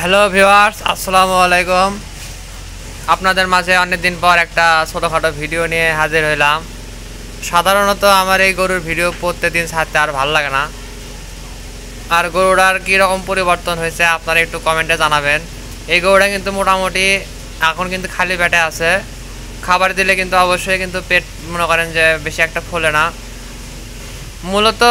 Hello viewers, আসসালামু আলাইকুম। আপনাদের মাঝে অনেক দিন পর একটা ছোটোখাটো ভিডিও নিয়ে হাজির হইলাম। সাধারণত আমার এই গরুর ভিডিও প্রত্যেকদিন ছাড়তে আর ভালো লাগে না। আর গরুটার কীরকম পরিবর্তন হয়েছে আপনারা একটু কমেন্টে জানাবেন। এই গরুটা কিন্তু মোটামুটি এখন কিন্তু খালি পেটে আছে। খাবার দিলে কিন্তু অবশ্যই কিন্তু পেট মনে করেন যে বেশি একটা ফোলে না। মূলত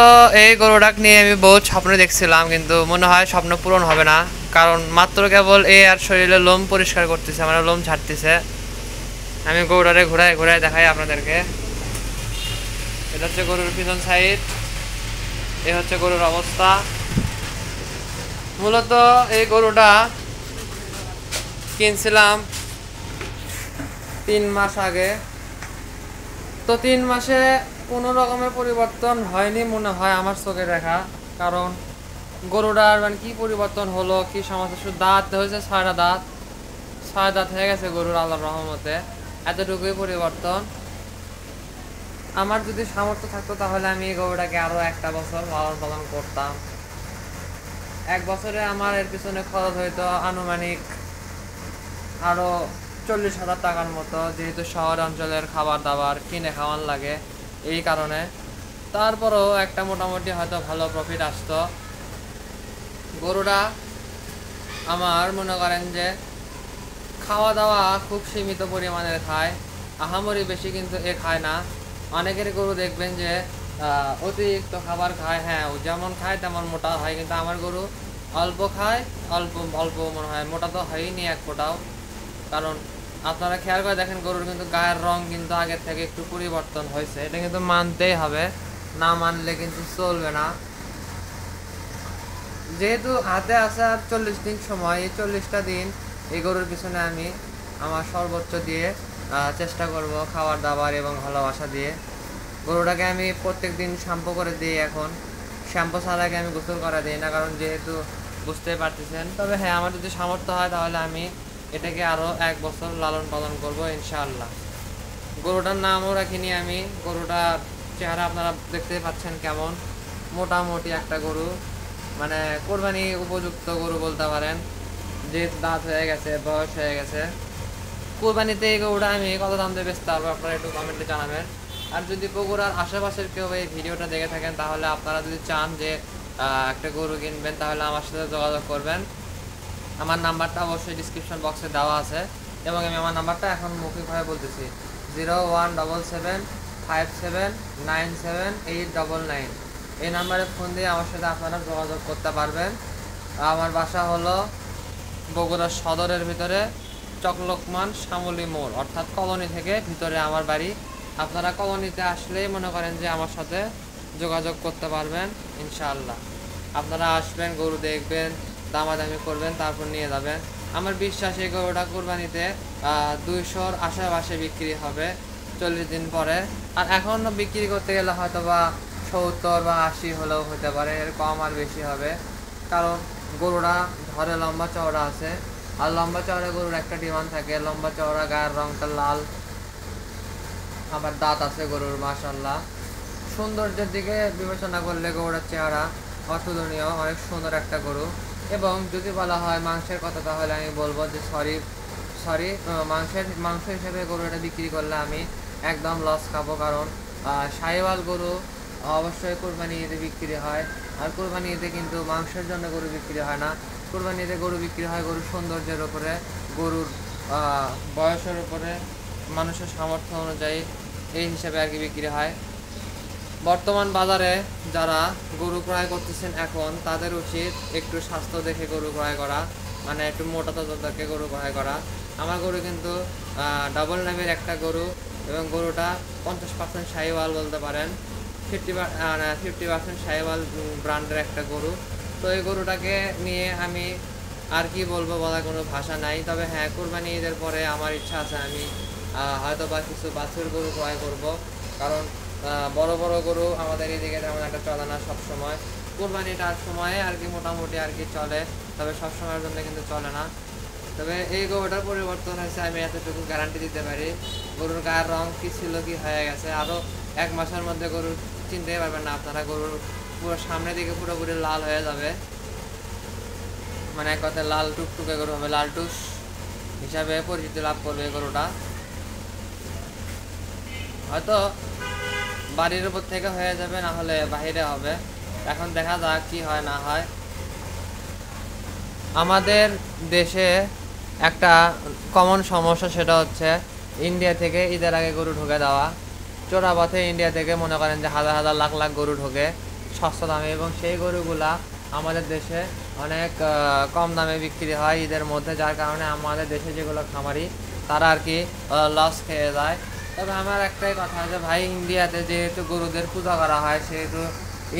এই গরুটাকে নিয়ে আমি বহুত স্বপ্ন দেখছিলাম, কিন্তু মনে হয় স্বপ্ন পূরণ হবে না। কারণ মাত্র কেবল এই আর শরীরে লোম পরিষ্কার করতেছে, মানে লোম ছাড়তেছে। আমি গরুটারে ঘুরায় ঘুরায় দেখাই আপনাদেরকে। এটা হচ্ছে গরুর পিছন সাইড, এ হচ্ছে গরুর অবস্থা। মূলত এই গরুটা কিনছিলাম 3 মাস আগে। তো 3 মাসে কোনো রকমের পরিবর্তন হয়নি মনে হয় আমার চোখে দেখা। কারণ গরুটার মানে কি পরিবর্তন হলো, কি সমস্যা, শুধু দাঁত হয়েছে 6টা দাঁত, 6 দাঁত হয়ে গেছে গরুর, আল্লাহর রহমতে এতটুকুই পরিবর্তন। আমার যদি সামর্থ্য থাকতো তাহলে আমি এই গরুটাকে আরও একটা বছর লালন পালন করতাম। 1 বছরে আমার এর পিছনে খরচ হইতো আনুমানিক আরও 40,000 টাকার মতো, যেহেতু শহর অঞ্চলের খাবার দাবার কিনে খাওয়ান লাগে এই কারণে। তারপরেও একটা মোটামুটি হয়তো ভালো প্রফিট আসতো। গরুটা আমার মনে করেন যে খাওয়া দাওয়া খুব সীমিত পরিমাণের খায়, আহামরি বেশি কিন্তু এ খায় না। অনেকের গরু দেখবেন যে অতিরিক্ত খাবার খায়, হ্যাঁ ও যেমন খায় তেমন মোটা হয়, কিন্তু আমার গরু অল্প খায়, অল্প অল্প মনে হয় মোটা তো হয়নি এক ফোঁটাও। কারণ আপনারা খেয়াল করে দেখেন গরুর কিন্তু গায়ের রং কিন্তু আগের থেকে একটু পরিবর্তন হয়েছে, এটা কিন্তু মানতেই হবে, না মানলে কিন্তু চলবে না। যেহেতু হাতে আছে আর 40 দিন সময়, এই 40টা দিন এই গরুর পিছনে আমি আমার সর্বোচ্চ দিয়ে চেষ্টা করব, খাবার দাবার এবং ভালোবাসা দিয়ে। গরুটাকে আমি প্রত্যেক দিন শ্যাম্পু করে দিই। এখন শ্যাম্পু ছাড়াকে আমি গোসল করা দিই না, কারণ যেহেতু বুঝতেই পারতেছেন। তবে হ্যাঁ, আমার যদি সামর্থ্য হয় তাহলে আমি এটাকে আরও 1 বছর লালন পালন করব ইনশাআল্লাহ। গরুটার নামও রাখিনি আমি। গরুটার চেহারা আপনারা দেখতেই পাচ্ছেন কেমন, মোটামুটি একটা গরু, মানে কোরবানি উপযুক্ত গরু বলতে পারেন। যেহেতু দাঁত হয়ে গেছে, বয়স হয়ে গেছে, কোরবানিতে এই গরুটা আমি কত দাম দিয়ে বেচতে পারবো আপনারা একটু কমেন্টে জানাবেন। আর যদি বগুড়ার আশেপাশের কেউ এই ভিডিওটা দেখে থাকেন তাহলে আপনারা যদি চান যে একটা গরু কিনবেন তাহলে আমার সাথে যোগাযোগ করবেন। আমার নাম্বারটা অবশ্যই ডিসক্রিপশন বক্সে দেওয়া আছে, এবং আমি আমার নাম্বারটা এখন মৌখিকভাবে বলতেছি, 017757977899। এই নাম্বারে ফোন দিয়ে আমার সাথে আপনারা যোগাযোগ করতে পারবেন। আমার বাসা হলো বগুড়া সদরের ভিতরে চকলোকমান শ্যামলী মোড়, অর্থাৎ কলোনি থেকে ভিতরে আমার বাড়ি। আপনারা কলোনিতে আসলেই মনে করেন যে আমার সাথে যোগাযোগ করতে পারবেন ইনশাআল্লাহ। আপনারা আসবেন, গরু দেখবেন, দামাদামি করবেন, তারপর নিয়ে যাবেন। আমার বিশ্বাস এই গরুটা কোরবানিতে 200-র আশেপাশে বিক্রি হবে 40 দিন পরে। আর এখন বিক্রি করতে গেলে হয়তো বা 70 বা 80 হলেও হতে পারে, এর কম আর বেশি হবে। কারণ গরুটা ধরে লম্বা চওড়া আছে, আর লম্বা চওড়া গরুর একটা ডিমান্ড থাকে, লম্বা চওড়া, গায়ের রংটা লাল, আবার দাঁত আছে গরুর মাশাআল্লাহ। সৌন্দর্যের দিকে বিবেচনা করলে গরুটার চেহারা অতুলনীয়, অনেক সুন্দর একটা গরু। এবং যদি বলা হয় মাংসের কথা তাহলে আমি বলবো যে সরি, মাংস হিসেবে গরুটা বিক্রি করলে আমি একদম লস খাবো। কারণ সাহিওয়াল গরু অবশ্যই কোরবানি ঈদে বিক্রি হয়, আর কোরবানি ঈদে কিন্তু মাংসের জন্য গরু বিক্রি হয় না। কোরবানি ঈদে গরু বিক্রি হয় গরুর সৌন্দর্যের উপরে, গরুর বয়সের উপরে, মানুষের সামর্থ্য অনুযায়ী, এই হিসাবে আর কি বিক্রি হয়। বর্তমান বাজারে যারা গরু ক্রয় করতেছেন এখন, তাদের উচিত একটু স্বাস্থ্য দেখে গরু ক্রয় করা, মানে একটু মোটা তাজাকে গরু ক্রয় করা। আমার গরু কিন্তু ডাবল নামের একটা গরু, এবং গরুটা 50% শাহিওয়াল বলতে পারেন, 50% শাহিওয়াল ব্র্যান্ডের একটা গরু। তো এই গরুটাকে নিয়ে আমি আর কি বলবো, বলার কোনো ভাষা নাই। তবে হ্যাঁ, কোরবানি ঈদের পরে আমার ইচ্ছা আছে আমি হয়তো বা কিছু বাছুর গরু ক্রয় করব। কারণ বড় বড় গরু আমাদের এদিকে তেমন একটা চলে না সবসময়। কোরবানিটার সময়ে আর কি মোটামুটি আর কি চলে, তবে সবসময়ের জন্য কিন্তু চলে না। তবে এই গরুটার পরিবর্তন হয়েছে, আমি এতটুকু গ্যারান্টি দিতে পারি। গরুর গায়ের রং কি ছিল কি হয়ে গেছে, আরও 1 মাসের মধ্যে গরু চিনতেই পারবেন না আপনারা, গরুর পুরো সামনের দিকে পুরোপুরি লাল হয়ে যাবে। মানে এক কথায় লাল টুকটুকে গরু হবে, লাল টুস হিসাবে পরিচিতি লাভ করবে এই গরুটা। হয়তো বাড়ির উপর থেকে হয়ে যাবে, না হলে বাহিরে হবে। এখন দেখা যাক কি হয় না হয়। আমাদের দেশে একটা কমন সমস্যা, সেটা হচ্ছে ইন্ডিয়া থেকে ঈদের আগে গরু ঢুকে দেওয়া। চোরাপথে ইন্ডিয়া থেকে মনে করেন যে হাজার হাজার লাখ লাখ গরু ঢোকে সস্তা দামে, এবং সেই গরুগুলা আমাদের দেশে অনেক কম দামে বিক্রি হয় ঈদের মধ্যে, যার কারণে আমাদের দেশে যেগুলো খামারি তারা আর কি লস খেয়ে যায়। তবে আমার একটাই কথা যে ভাই, ইন্ডিয়াতে যেহেতু গরুদের পূজা করা হয়, সেহেতু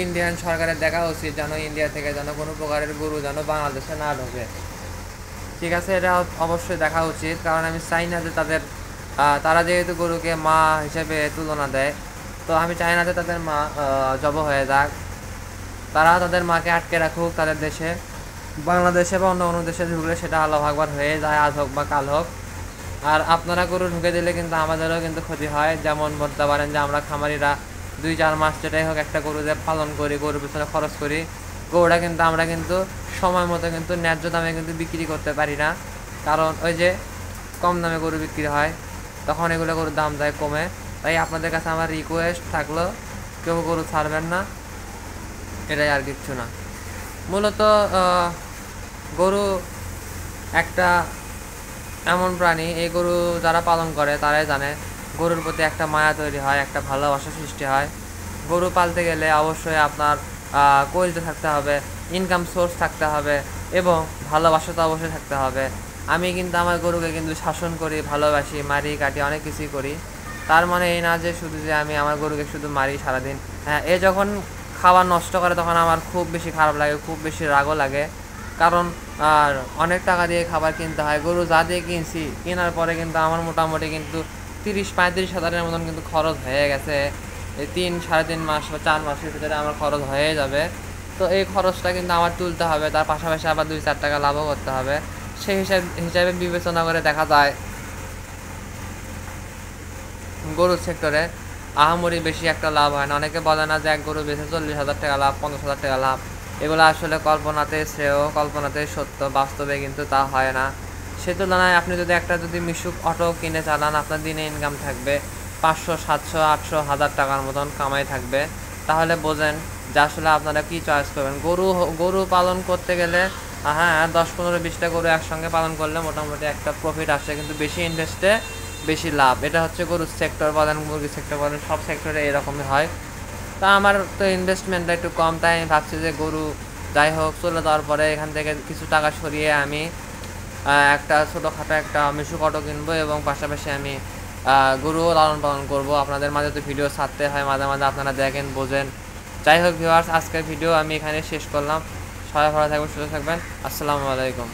ইন্ডিয়ান সরকারের দেখা উচিত যেন ইন্ডিয়া থেকে যেন কোনো প্রকারের গরু যেন বাংলাদেশে না ঢোকে। ঠিক আছে, এটা অবশ্যই দেখা উচিত, কারণ আমি চাই না যে তারা যেহেতু গরুকে মা হিসেবে তুলনা দেয়, তো আমি চাই না যে তাদের মা জব হয়ে যাক। তারা তাদের মাকে আটকে রাখুক তাদের দেশে, বাংলাদেশে বা অন্য কোনো দেশে ঢুকলে সেটা আল্লাহ আকবার হয়ে যায়, আজ হোক বা কাল হোক। আর আপনারা গরু ঢুকে দিলে কিন্তু আমাদেরও কিন্তু ক্ষতি হয়। যেমন বলতে পারেন যে আমরা খামারিরা 2-4 মাস যেটাই হোক একটা গরুতে পালন করি, গরুর পিছনে খরচ করি, গরুটা কিন্তু আমরা কিন্তু সময় মতো কিন্তু ন্যায্য দামে কিন্তু বিক্রি করতে পারি না, কারণ ওই যে কম দামে গরু বিক্রি হয়, তখন এগুলো গরুর দাম যায় কমে। তাই আপনাদের কাছে আমার রিকোয়েস্ট থাকলো, কেউ গরু ছাড়বেন না, এটাই আর কিচ্ছু না। মূলত গরু একটা এমন প্রাণী, এই গরু যারা পালন করে তারাই জানে গরুর প্রতি একটা মায়া তৈরি হয়, একটা ভালোবাসা সৃষ্টি হয়। গরু পালতে গেলে অবশ্যই আপনার কলিজা থাকতে হবে, ইনকাম সোর্স থাকতে হবে, এবং ভালোবাসা তো অবশ্যই থাকতে হবে। আমি কিন্তু আমার গরুকে কিন্তু শাসন করি, ভালোবাসি, মারি কাটি, অনেক কিছুই করি। তার মানে এই না যে শুধু যে আমি আমার গরুকে শুধু মারি সারাদিন। হ্যাঁ, এ যখন খাবার নষ্ট করে তখন আমার খুব বেশি খারাপ লাগে, খুব বেশি রাগও লাগে, কারণ আর অনেক টাকা দিয়ে খাবার কিনতে হয়। গরু যা দিয়ে কিনছি, কেনার পরে কিন্তু আমার মোটামুটি কিন্তু 30-35 হাজারের মতন কিন্তু খরচ হয়ে গেছে। এই 3-3.5 মাস বা 4 মাসের ভিতরে আমার খরচ হয়ে যাবে। তো এই খরচটা কিন্তু আমার তুলতে হবে, তার পাশাপাশি আবার 2-4 টাকা লাভও করতে হবে। সেই হিসাবে বিবেচনা করে দেখা যায় গরুর সেক্টরে আহামরি বেশি একটা লাভ হয় না। অনেকে বলে না যে এক গরু বেঁচে 40,000 টাকা লাভ, 50,000 টাকা লাভ, এগুলো আসলে কল্পনাতে শ্রেয়, কল্পনাতে সত্য, বাস্তবে কিন্তু তা হয় না। সে তুলনায় আপনি যদি মিশুক অটো কিনে চালান, আপনার দিনে ইনকাম থাকবে 500, 700, 800, 1000 টাকার মতন কামাই থাকবে। তাহলে বোঝেন যে আসলে আপনারা কী চয়েস করবেন। গরু পালন করতে গেলে হ্যাঁ 10-15-20টা গরু একসঙ্গে পালন করলে মোটামুটি একটা প্রফিট আসে, কিন্তু বেশি ইনভেস্টে বেশি লাভ। এটা হচ্ছে গরুর সেক্টর বলেন, মুরগির সেক্টর বলেন, সব সেক্টরে এরকমই হয়। তা আমার তো ইনভেস্টমেন্টটা একটু কম, তাই আমি ভাবছি যে গরু যাই হোক চলে যাওয়ার পরে এখান থেকে কিছু টাকা সরিয়ে আমি একটা ছোটোখাটো একটা মিশুক অটো কিনবো, এবং পাশাপাশি আমি গরুও লালন পালন করবো। আপনাদের মাঝে তো ভিডিও ছাড়তে হয় মাঝে মাঝে, আপনারা দেখেন বোঝেন। যাই হোক ভিউয়ার্স, আজকের ভিডিও আমি এখানে শেষ করলাম। সবাই ভালো থাকবেন, সুস্থ থাকবেন। আসসালামু আলাইকুম।